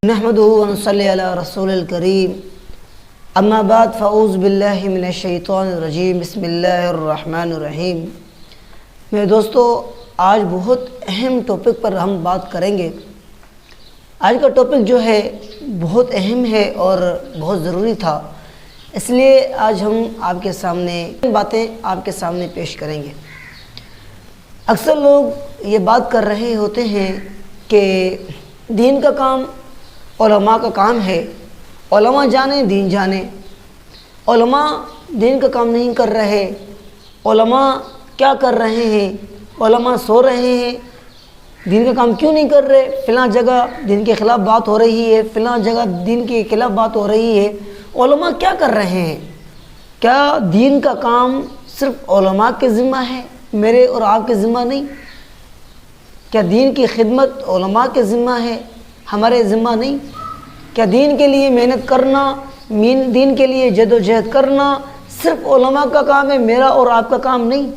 نحمده ونصلي على رسول الكريم اما بعد فاعوذ باللہ من الشیطان الرجیم بسم اللہ الرحمن الرحیم۔ میرے دوستو، آج بہت اہم ٹاپک پر ہم بات کریں گے۔ آج کا ٹاپک جو ہے بہت اہم ہے اور بہت ضروری تھا، اس لیے آج ہم آپ کے سامنے باتیں آپ کے سامنے پیش کریں گے۔ اکثر لوگ یہ بات کر رہے ہوتے ہیں کہ دین کا کام علماء کا کام ہے، علماء جانے دین جانے۔ علماء دین کا کام نہیں کر رہے، علماء کیا کر رہے ہیں؟ علماء سو رہے ہیں، دین کا کام کیوں نہیں کر رہے؟ فلاں جگہ دین کے خلاف بات ہو رہی ہے، فلاں جگہ دین کے خلاف بات ہو رہی ہے، علماء کیا کر رہے ہیں؟ کیا دین کا کام صرف علماء کے ذمہ ہے، میرے اور آپ کے ذمہ نہیں؟ کیا دین کی خدمت علماء کے ذمہ ہے، ہمارے ذمہ نہیں؟ کیا دین کے لیے محنت کرنا، دین کے لیے جد و جہد کرنا صرف علماء کا کام ہے، میرا اور آپ کا کام نہیں؟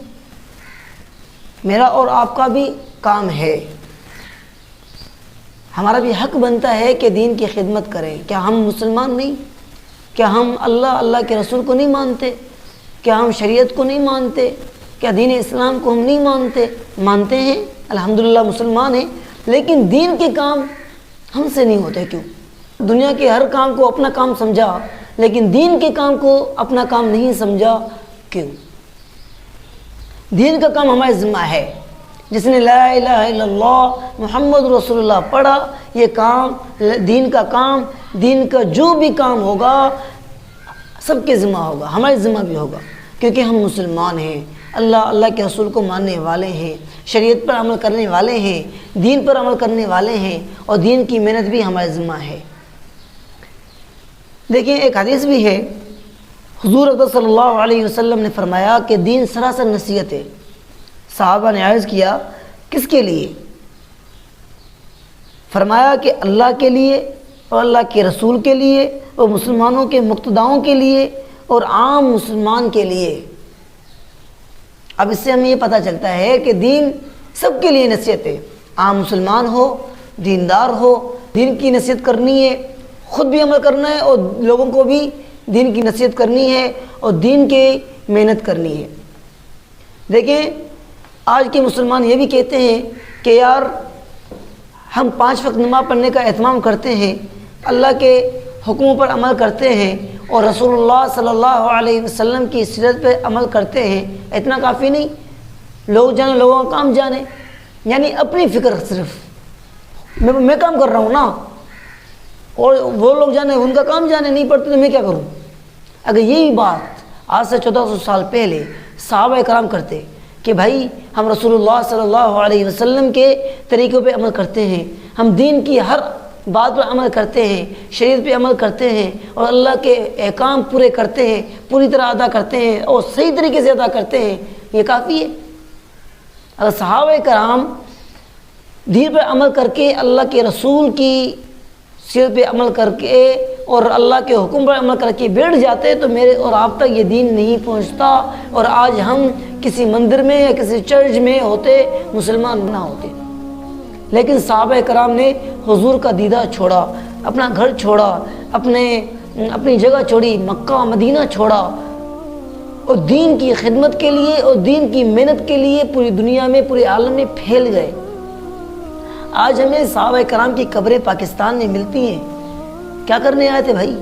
میرا اور آپ کا بھی کام ہے۔ ہمارا بھی حق بنتا ہے کہ دین کی خدمت کریں۔ کیا ہم مسلمان نہیں؟ کیا ہم اللہ کے رسول کو نہیں مانتے؟ کیا ہم شریعت کو نہیں مانتے؟ کیا دین اسلام کو ہم نہیں مانتے؟ مانتے ہیں، الحمدللہ مسلمان ہیں، لیکن دین کے کام ہم سے نہیں ہوتے۔ کیوں؟ دنیا کے ہر کام کو اپنا کام سمجھا، لیکن دین کے کام کو اپنا کام نہیں سمجھا، کیوں؟ دین کا کام ہمارے ذمہ ہے۔ جس نے لا الہ الا اللہ محمد رسول اللہ پڑھا، یہ کام دین کا کام، دین کا جو بھی کام ہوگا سب کے ذمہ ہوگا، ہمارے ذمہ بھی ہوگا، کیونکہ ہم مسلمان ہیں، اللہ کے رسول کو ماننے والے ہیں، شریعت پر عمل کرنے والے ہیں، دین پر عمل کرنے والے ہیں، اور دین کی محنت بھی ہمارے ذمہ ہے۔ دیکھیں، ایک حدیث بھی ہے، حضور اکرم صلی اللہ علیہ وسلم نے فرمایا کہ دین سراسر نصیحت ہے۔ صحابہ نے عرض کیا، کس کے لیے؟ فرمایا کہ اللہ کے لیے اور اللہ کے رسول کے لیے اور مسلمانوں کے مقتداؤں کے لیے اور عام مسلمان کے لیے۔ اب اس سے ہمیں یہ پتہ چلتا ہے کہ دین سب کے لیے نصیحت ہے، عام مسلمان ہو، دیندار ہو، دین کی نصیحت کرنی ہے، خود بھی عمل کرنا ہے اور لوگوں کو بھی دین کی نصیحت کرنی ہے اور دین کی محنت کرنی ہے۔ دیکھیں، آج کے مسلمان یہ بھی کہتے ہیں کہ یار ہم 5 وقت نماز پڑھنے کا اہتمام کرتے ہیں، اللہ کے حکموں پر عمل کرتے ہیں اور رسول اللہ صلی اللہ علیہ وسلم کی سیرت پہ عمل کرتے ہیں، اتنا کافی نہیں؟ لوگ جانے، لوگوں کا کام جانے، یعنی اپنی فکر صرف میں کام کر رہا ہوں نا، اور وہ لوگ جانے، ان کا کام جانے، نہیں پڑھتے تو میں کیا کروں؟ اگر یہی بات آج سے 1400 سال پہلے صحابہ کرام کرتے کہ بھائی ہم رسول اللہ صلی اللہ علیہ وسلم کے طریقوں پہ عمل کرتے ہیں، ہم دین کی ہر بات پر عمل کرتے ہیں، شریعت پہ عمل کرتے ہیں اور اللہ کے احکام پورے کرتے ہیں، پوری طرح ادا کرتے ہیں اور صحیح طریقے سے ادا کرتے ہیں، یہ کافی ہے۔ اگر صحابہ کرام دین پر عمل کر کے، اللہ کے رسول کی سیرت پہ عمل کر کے اور اللہ کے حکم پر عمل کر کے بیٹھ جاتے تو میرے اور آپ تک یہ دین نہیں پہنچتا، اور آج ہم کسی مندر میں یا کسی چرچ میں ہوتے، مسلمان نہ ہوتے۔ لیکن صحابہ کرام نے حضور کا دیدہ چھوڑا، اپنا گھر چھوڑا، اپنی جگہ چھوڑی، مکہ مدینہ چھوڑا، اور دین کی خدمت کے لیے اور دین کی محنت کے لیے پوری دنیا میں، پورے عالم میں پھیل گئے۔ آج ہمیں صحابہ کرام کی قبریں پاکستان میں ملتی ہیں۔ کیا کرنے آئے تھے بھائی؟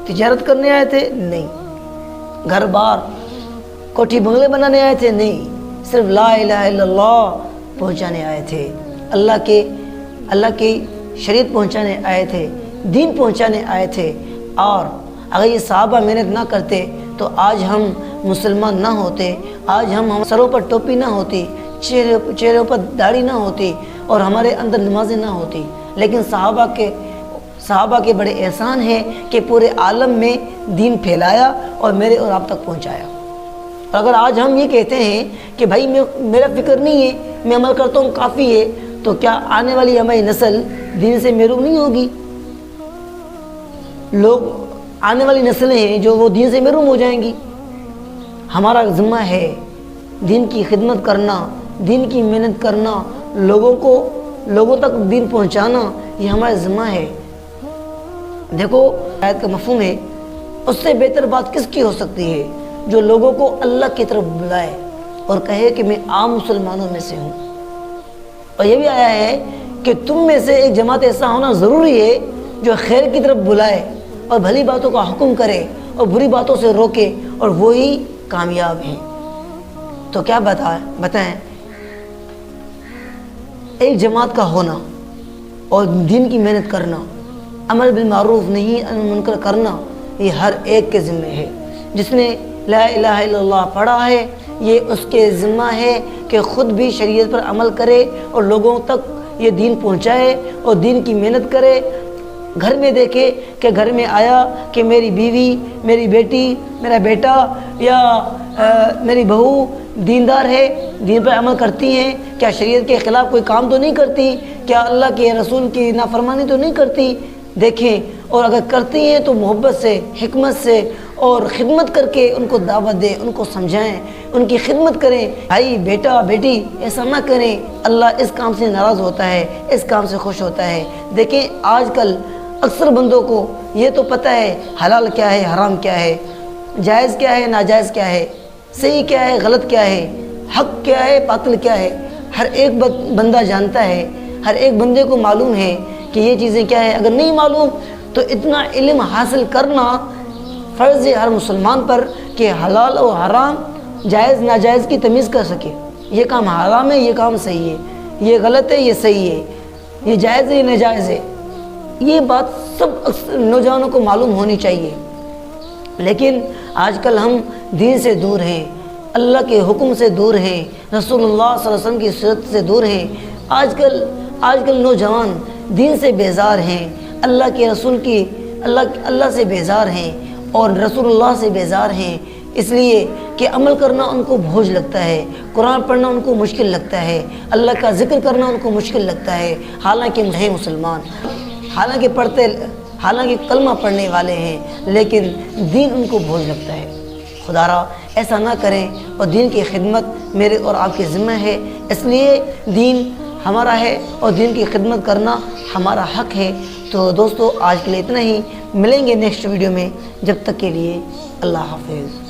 تجارت کرنے آئے تھے؟ نہیں۔ گھر بار کوٹھی بنگلے بنانے آئے تھے؟ نہیں، صرف لا الہ الا اللہ پہنچانے آئے تھے، اللہ کی شریعت پہنچانے آئے تھے، دین پہنچانے آئے تھے۔ اور اگر یہ صحابہ محنت نہ کرتے تو آج ہم مسلمان نہ ہوتے، آج ہم سروں پر ٹوپی نہ ہوتی، چہروں پر داڑھی نہ ہوتی اور ہمارے اندر نمازیں نہ ہوتی۔ لیکن صحابہ کے بڑے احسان ہیں کہ پورے عالم میں دین پھیلایا اور میرے اور آپ تک پہنچایا۔ اور اگر آج ہم یہ کہتے ہیں کہ بھائی میرا فکر نہیں ہے، میں عمل کرتا ہوں، کافی ہے، تو کیا آنے والی ہماری نسل دین سے محروم نہیں ہوگی؟ لوگ آنے والی نسلیں ہیں جو وہ دین سے محروم ہو جائیں گی۔ ہمارا ذمہ ہے دین کی خدمت کرنا، دین کی محنت کرنا، لوگوں تک دین پہنچانا، یہ ہمارا ذمہ ہے۔ دیکھو آیت کا مفہوم ہے، اس سے بہتر بات کس کی ہو سکتی ہے جو لوگوں کو اللہ کی طرف بلائے اور کہے کہ میں عام مسلمانوں میں سے ہوں۔ اور یہ بھی آیا ہے کہ تم میں سے ایک جماعت ایسا ہونا ضروری ہے جو خیر کی طرف بلائے اور بھلی باتوں کا حکم کرے اور بری باتوں سے روکے، اور وہی کامیاب ہیں۔ تو کیا بتائیں، ایک جماعت کا ہونا اور دین کی محنت کرنا، عمل بالمعروف نہی عن المنکر کرنا، یہ ہر ایک کے ذمہ ہے۔ جس نے لا الہ الا اللہ پڑھا ہے، یہ اس کے ذمہ ہے کہ خود بھی شریعت پر عمل کرے اور لوگوں تک یہ دین پہنچائے اور دین کی محنت کرے۔ گھر میں دیکھے کہ گھر میں آیا کہ میری بیوی، میری بیٹی، میرا بیٹا یا میری بہو دیندار ہے، دین پر عمل کرتی ہیں، کیا شریعت کے خلاف کوئی کام تو نہیں کرتی، کیا اللہ کے رسول کی نافرمانی تو نہیں کرتی، دیکھیں، اور اگر کرتی ہیں تو محبت سے، حکمت سے اور خدمت کر کے ان کو دعوت دیں، ان کو سمجھائیں، ان کی خدمت کریں۔ بھائی، بیٹا، بیٹی ایسا نہ کریں، اللہ اس کام سے ناراض ہوتا ہے، اس کام سے خوش ہوتا ہے۔ دیکھیں آج کل اکثر بندوں کو یہ تو پتہ ہے حلال کیا ہے، حرام کیا ہے، جائز کیا ہے، ناجائز کیا ہے، صحیح کیا ہے، غلط کیا ہے، حق کیا ہے، باطل کیا ہے، ہر ایک بندہ جانتا ہے، ہر ایک بندے کو معلوم ہے کہ یہ چیزیں کیا ہے۔ اگر نہیں معلوم تو اتنا علم حاصل کرنا فرض ہے ہر مسلمان پر کہ حلال و حرام، جائز ناجائز کی تمیز کر سکے۔ یہ کام حرام ہے، یہ کام صحیح ہے، یہ غلط ہے، یہ صحیح ہے، یہ جائز ہے، یہ ناجائز ہے۔ یہ بات سب نوجوانوں کو معلوم ہونی چاہیے، لیکن آج کل ہم دین سے دور ہیں، اللہ کے حکم سے دور ہیں، رسول اللہ صلی اللہ علیہ وسلم کی سیرت سے دور ہیں۔ آج کل نوجوان دین سے بیزار ہیں، اللہ کے رسول کی اللہ سے بیزار ہیں اور رسول اللہ سے بیزار ہیں، اس لیے کہ عمل کرنا ان کو بوجھ لگتا ہے، قرآن پڑھنا ان کو مشکل لگتا ہے، اللہ کا ذکر کرنا ان کو مشکل لگتا ہے، حالانکہ ہیں مسلمان، حالانکہ کلمہ پڑھنے والے ہیں، لیکن دین ان کو بوجھ لگتا ہے۔ خدا را ایسا نہ کریں، اور دین کی خدمت میرے اور آپ کے ذمہ ہے، اس لیے دین ہمارا ہے اور دین کی خدمت کرنا ہمارا حق ہے۔ تو دوستو آج کے لیے اتنا ہی، ملیں گے نیکسٹ ویڈیو میں، جب تک کے لیے اللہ حافظ۔